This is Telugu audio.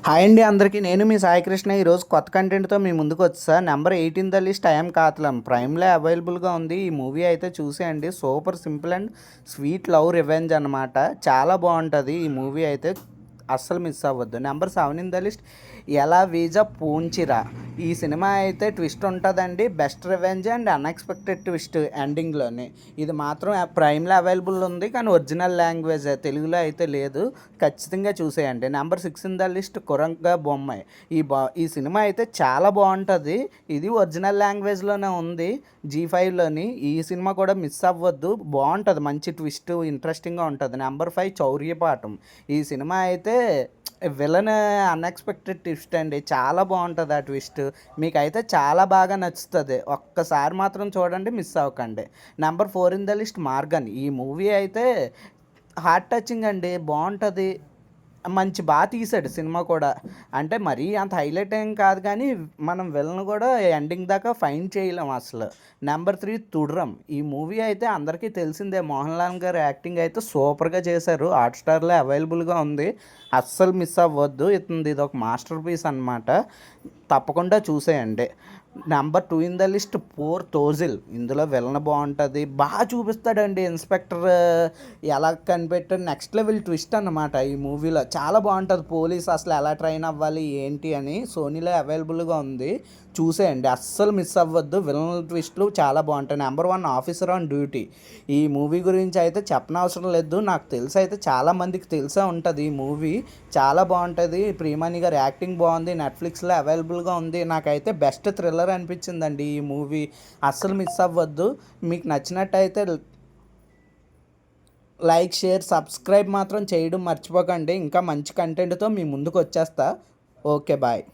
హాయ్ అండి అందరికీ. నేను మీ సాయికృష్ణ. ఈరోజు కొత్త కంటెంట్తో మీ ముందుకు వచ్చా. నెంబర్ 18 ద లిస్ట్ ఐఎమ్ కాతలం ప్రైమ్లో అవైలబుల్గా ఉంది. ఈ మూవీ అయితే చూసేయండి. Super simple and sweet love revenge అనమాట. చాలా బాగుంటుంది ఈ మూవీ అయితే, అస్సలు మిస్ అవ్వద్దు. Number 7 in the list Ela Veezha Poonchira. ఈ సినిమా అయితే ట్విస్ట్ ఉంటుందండి. Best revenge and unexpected twist ఎండింగ్లోని. ఇది మాత్రం ప్రైమ్లో అవైలబుల్ ఉంది, కానీ ఒరిజినల్ లాంగ్వేజ్ తెలుగులో అయితే లేదు. ఖచ్చితంగా చూసేయండి. Number 6 in the list Kurangu Bommai. ఈ సినిమా అయితే చాలా బాగుంటుంది. ఇది ఒరిజినల్ లాంగ్వేజ్లోనే ఉంది, G5లోని. ఈ సినిమా కూడా మిస్ అవ్వద్దు, బాగుంటుంది. మంచి ట్విస్ట్, ఇంట్రెస్టింగ్గా ఉంటుంది. నెంబర్ 5 చౌర్యపాఠం. ఈ సినిమా అయితే విలన్ అన్ఎక్స్పెక్టెడ్ ట్విస్ట్ అండి. చాలా బాగుంటుంది ఆ ట్విస్ట్. మీకైతే చాలా బాగా నచ్చుతుంది. ఒక్కసారి మాత్రం చూడండి, మిస్ అవ్వకండి. Number 4 in the list Maargan. ఈ మూవీ అయితే హార్ట్ టచింగ్ అండి, బాగుంటుంది. మంచి బాగా తీసాడు సినిమా కూడా. అంటే మరీ అంత హైలైట్ ఏం కాదు, కానీ మనం విలన్ కూడా ఎండింగ్ దాకా ఫైన్ చేయలేం అసలు. నెంబర్ 3 తుడ్రం. ఈ మూవీ అయితే అందరికీ తెలిసిందే. మోహన్ లాల్ గారు యాక్టింగ్ అయితే సూపర్గా చేశారు. హాట్స్టార్లో అవైలబుల్గా ఉంది, అస్సలు మిస్ అవ్వద్దు. ఇది ఒక మాస్టర్ పీస్ అనమాట. తప్పకుండా చూసేయండి. Number 2 in the list Por Thozhil. ఇందులో విలన్ బాగుంటుంది, బాగా చూపిస్తాడండి. ఇన్స్పెక్టర్ ఎలా కనిపెట్టాడు, నెక్స్ట్ లెవెల్ ట్విస్ట్ అన్నమాట ఈ మూవీలో. చాలా బాగుంటుంది. పోలీస్ అసలు ఎలా ట్రైన్ అవ్వాలి ఏంటి అని సోనీలో అవైలబుల్గా ఉంది. చూసేయండి, అస్సలు మిస్ అవ్వద్దు. విలన్ ట్విస్ట్లు చాలా బాగుంటాయి. Number 1 officer on duty. ఈ మూవీ గురించి అయితే చెప్పనవసరం లేదు, నాకు తెలిసి అయితే చాలామందికి తెలిసే ఉంటుంది. ఈ మూవీ చాలా బాగుంటుంది. ప్రియమణి గారి యాక్టింగ్ బాగుంది. నెట్ఫ్లిక్స్లో అవైలబుల్గా ఉంది. నాకైతే బెస్ట్ థ్రిల్లర్ అనిపించిందండి ఈ మూవీ. అస్సలు మిస్ అవ్వద్దు. మీకు నచ్చినట్టయితే లైక్, షేర్, సబ్స్క్రైబ్ మాత్రం చేయడం మర్చిపోకండి. ఇంకా మంచి కంటెంట్తో మీ ముందుకు వచ్చేస్తా. Okay, bye.